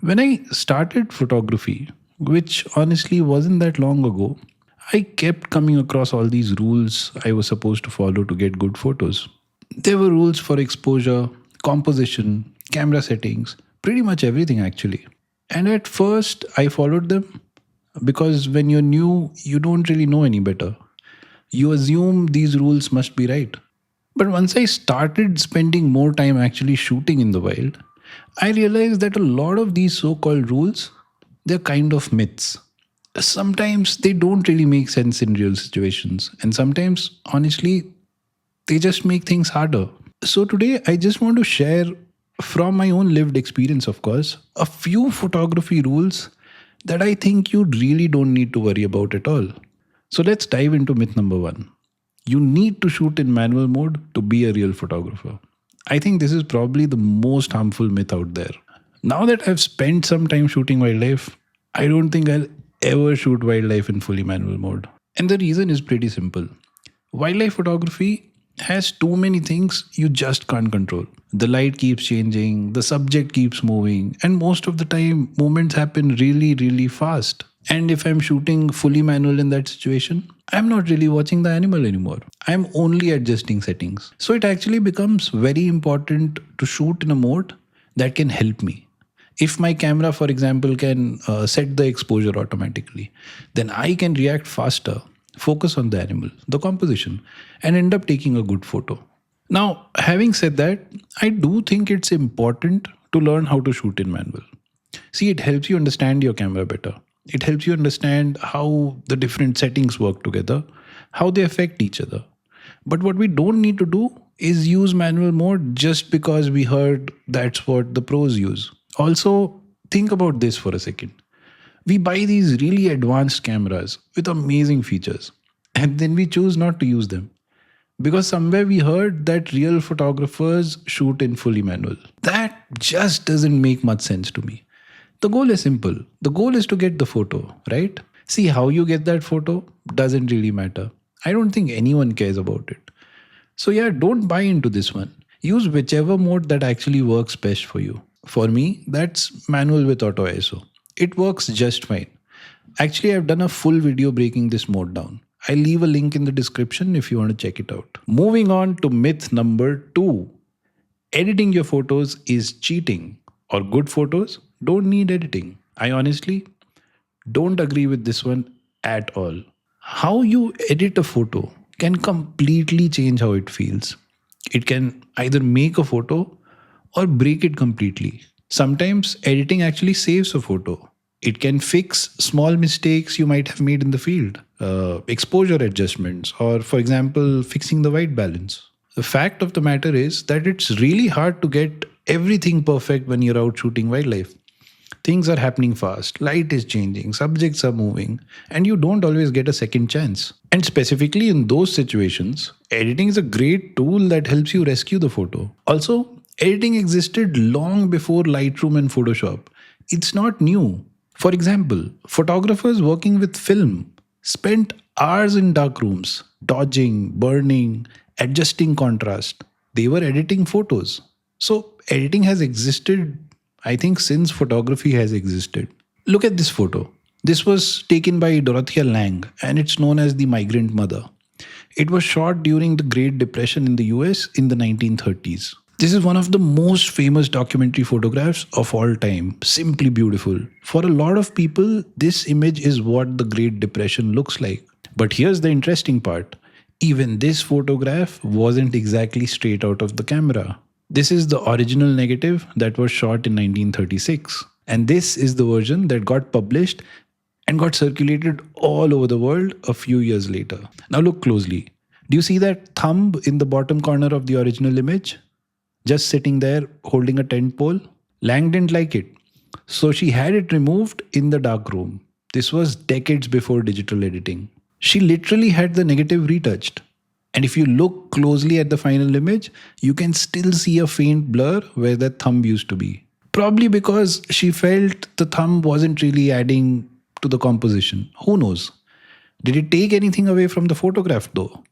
When I started photography, which honestly wasn't that long ago, I kept coming across all these rules I was supposed to follow to get good photos. There were rules for exposure, composition, camera settings, pretty much everything actually. And at first, I followed them because when you're new, you don't really know any better. You assume these rules must be right. But once I started spending more time actually shooting in the wild, I realized that a lot of these so called rules, they're kind of myths. Sometimes they don't really make sense in real situations, and sometimes, honestly, they just make things harder. So, today I just want to share from my own lived experience, of course, a few photography rules that I think you really don't need to worry about at all. So, let's dive into myth number one. You need to shoot in manual mode to be a real photographer. I think this is probably the most harmful myth out there. Now that I've spent some time shooting wildlife, I don't think I'll ever shoot wildlife in fully manual mode. And the reason is pretty simple. Wildlife photography has too many things you just can't control. The light keeps changing, the subject keeps moving, and most of the time, movements happen really, really fast. And if I'm shooting fully manual in that situation, I'm not really watching the animal anymore. I'm only adjusting settings. So it actually becomes very important to shoot in a mode that can help me. If my camera, for example, can set the exposure automatically, then I can react faster, focus on the animal, the composition, and end up taking a good photo. Now, having said that, I do think it's important to learn how to shoot in manual. See, it helps you understand your camera better. It helps you understand how the different settings work together, how they affect each other. But what we don't need to do is use manual mode just because we heard that's what the pros use. Also, think about this for a second. We buy these really advanced cameras with amazing features, and then we choose not to use them because somewhere we heard that real photographers shoot in fully manual. That just doesn't make much sense to me. The goal is simple. The goal is to get the photo, right? See, how you get that photo doesn't really matter. I don't think anyone cares about it. So, yeah, don't buy into this one. Use whichever mode that actually works best for you. For me, that's manual with auto ISO. It works just fine. Actually, I've done a full video breaking this mode down. I'll leave a link in the description if you want to check it out. Moving on to myth number two. Editing your photos is cheating, or good photos don't need editing. I honestly don't agree with this one at all. How you edit a photo can completely change how it feels. It can either make a photo or break it completely. Sometimes editing actually saves a photo. It can fix small mistakes you might have made in the field, exposure adjustments, or, for example, fixing the white balance. The fact of the matter is that it's really hard to get everything perfect when you're out shooting wildlife. Things are happening fast, light is changing, subjects are moving, and you don't always get a second chance. And specifically in those situations, editing is a great tool that helps you rescue the photo. Also, editing existed long before Lightroom and Photoshop. It's not new. For example, photographers working with film spent hours in dark rooms, dodging, burning, adjusting contrast. They were editing photos. So, editing has existed, I think, since photography has existed. Look at this photo. This was taken by Dorothea Lange, and it's known as the migrant mother. It was shot during the Great Depression in the US in the 1930s. This is one of the most famous documentary photographs of all time. Simply beautiful. For a lot of people, this image is what the Great Depression looks like. But here's the interesting part. Even this photograph wasn't exactly straight out of the camera. This is the original negative that was shot in 1936. And this is the version that got published and got circulated all over the world a few years later. Now look closely. Do you see that thumb in the bottom corner of the original image? Just sitting there holding a tent pole? Lang didn't like it. So she had it removed in the dark room. This was decades before digital editing. She literally had the negative retouched. And if you look closely at the final image, you can still see a faint blur where that thumb used to be. Probably because she felt the thumb wasn't really adding to the composition. Who knows? Did it take anything away from the photograph though?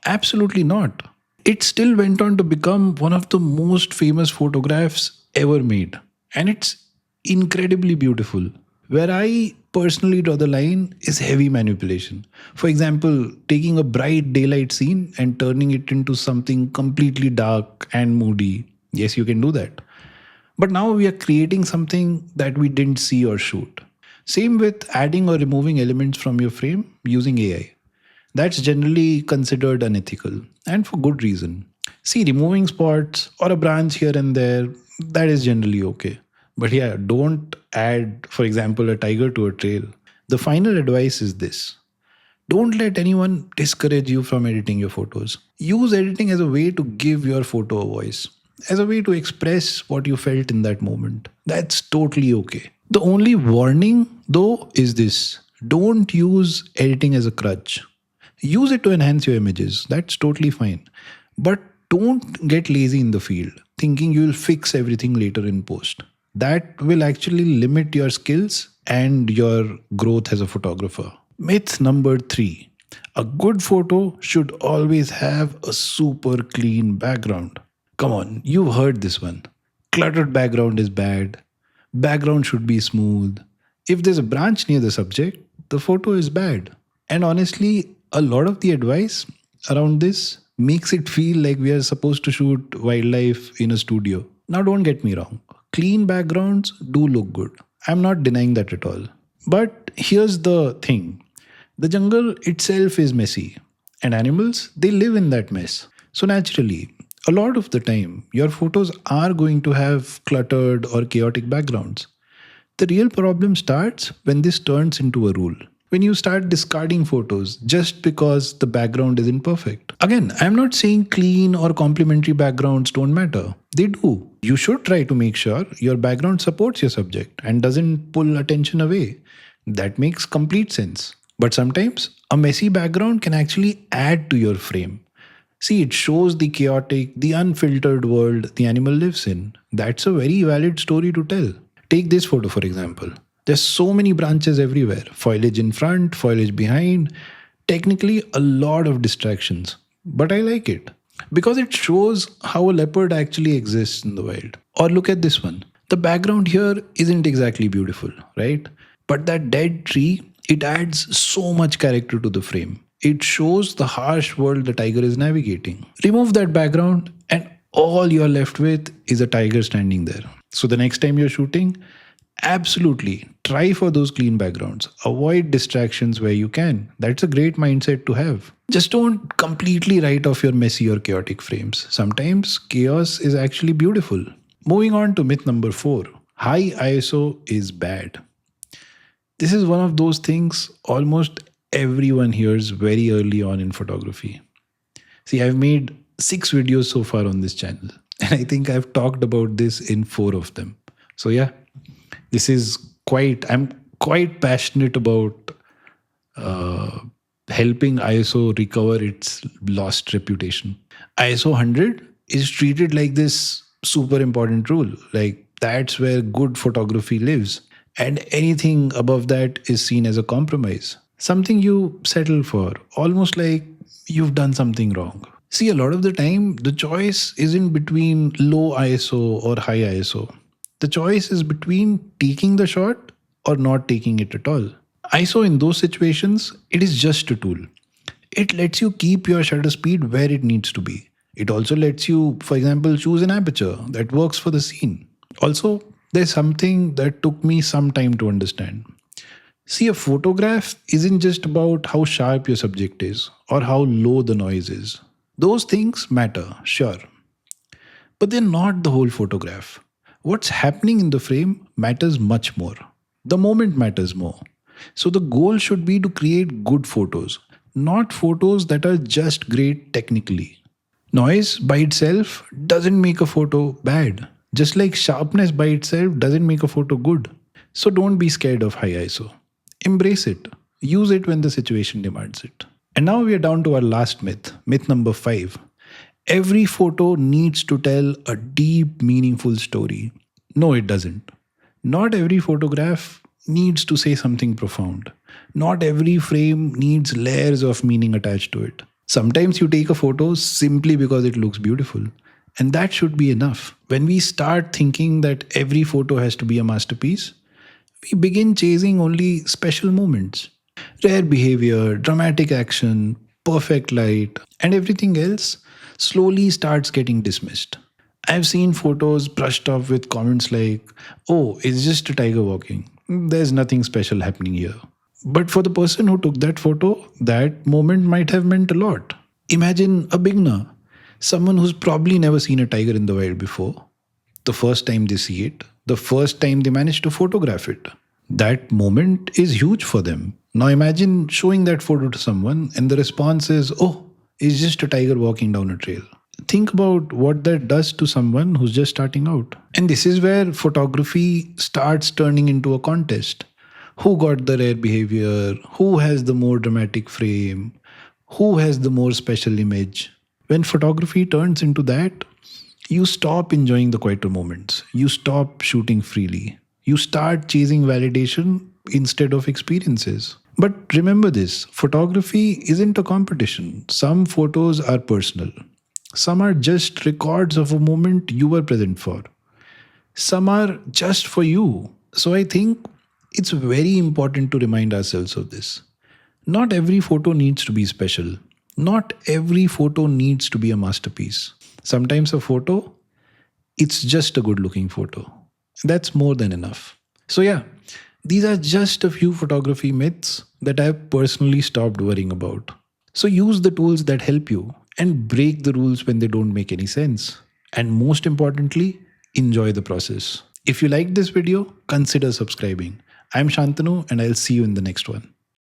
Absolutely not. It still went on to become one of the most famous photographs ever made. And it's incredibly beautiful. Where I personally draw the line is heavy manipulation. For example, taking a bright daylight scene and turning it into something completely dark and moody. Yes, you can do that. But now we are creating something that we didn't see or shoot. Same with adding or removing elements from your frame using AI. That's generally considered unethical and for good reason. See, removing spots or a branch here and there, that is generally okay. But yeah, don't add, for example, a tiger to a trail. The final advice is this: don't let anyone discourage you from editing your photos. Use editing as a way to give your photo a voice, as a way to express what you felt in that moment. That's totally okay. The only warning, though, is this: don't use editing as a crutch. Use it to enhance your images. That's totally fine. But don't get lazy in the field, thinking you'll fix everything later in post. That will actually limit your skills and your growth as a photographer. Myth number three: a good photo should always have a super clean background. Come on, you've heard this one. Cluttered background is bad. Background should be smooth. If there's a branch near the subject, the photo is bad. And honestly, a lot of the advice around this makes it feel like we are supposed to shoot wildlife in a studio. Now, don't get me wrong, clean backgrounds do look good. I'm not denying that at all. But here's the thing: the jungle itself is messy, and animals, they live in that mess. So, naturally, a lot of the time, your photos are going to have cluttered or chaotic backgrounds. The real problem starts when this turns into a rule. When you start discarding photos just because the background isn't perfect. Again, I'm not saying clean or complementary backgrounds don't matter. They do. You should try to make sure your background supports your subject and doesn't pull attention away. That makes complete sense. But sometimes a messy background can actually add to your frame. See, it shows the chaotic, the unfiltered world the animal lives in. That's a very valid story to tell. Take this photo, for example. There's so many branches everywhere: foliage in front, foliage behind. Technically, a lot of distractions. But I like it because it shows how a leopard actually exists in the wild. Or look at this one. The background here isn't exactly beautiful, right? But that dead tree, it adds so much character to the frame. It shows the harsh world the tiger is navigating. Remove that background, and all you're left with is a tiger standing there. So the next time you're shooting, absolutely try for those clean backgrounds. Avoid distractions where you can. That's a great mindset to have. Just don't completely write off your messy or chaotic frames. Sometimes chaos is actually beautiful. Moving on to myth number 4: high ISO is bad. This is one of those things almost everyone hears very early on in photography. See, I've made 6 videos so far on this channel, and I think I've talked about this in 4 of them. So, yeah, I'm quite passionate about helping ISO recover its lost reputation. ISO 100 is treated like this super important rule. Like, that's where good photography lives. And anything above that is seen as a compromise. Something you settle for, almost like you've done something wrong. See, a lot of the time, the choice isn't between low ISO or high ISO. The choice is between taking the shot or not taking it at all. ISO in those situations, it is just a tool. It lets you keep your shutter speed where it needs to be. It also lets you, for example, choose an aperture that works for the scene. Also, there's something that took me some time to understand. See, a photograph isn't just about how sharp your subject is or how low the noise is. Those things matter, sure, but they're not the whole photograph. What's happening in the frame matters much more. The moment matters more. So the goal should be to create good photos, not photos that are just great technically. Noise by itself doesn't make a photo bad, just like sharpness by itself doesn't make a photo good. So don't be scared of high ISO. Embrace it. Use it when the situation demands it. And now we are down to our last myth, myth number 5. Every photo needs to tell a deep, meaningful story. No, it doesn't. Not every photograph needs to say something profound. Not every frame needs layers of meaning attached to it. Sometimes you take a photo simply because it looks beautiful. And that should be enough. When we start thinking that every photo has to be a masterpiece, we begin chasing only special moments. Rare behavior, dramatic action, perfect light, and everything else slowly starts getting dismissed. I've seen photos brushed off with comments like, oh, it's just a tiger walking. There's nothing special happening here. But for the person who took that photo, that moment might have meant a lot. Imagine a beginner, someone who's probably never seen a tiger in the wild before. The first time they see it, the first time they manage to photograph it. That moment is huge for them. Now imagine showing that photo to someone and the response is, oh, it's just a tiger walking down a trail. Think about what that does to someone who's just starting out. And this is where photography starts turning into a contest. Who got the rare behavior? Who has the more dramatic frame? Who has the more special image? When photography turns into that, you stop enjoying the quieter moments. You stop shooting freely. You start chasing validation instead of experiences. But remember this, photography isn't a competition. Some photos are personal. Some are just records of a moment you were present for. Some are just for you. So I think it's very important to remind ourselves of this. Not every photo needs to be special. Not every photo needs to be a masterpiece. Sometimes a photo, it's just a good looking photo. That's more than enough. So, yeah, these are just a few photography myths that I've personally stopped worrying about. So, use the tools that help you and break the rules when they don't make any sense. And most importantly, enjoy the process. If you like this video, consider subscribing. I'm Shantanu and I'll see you in the next one.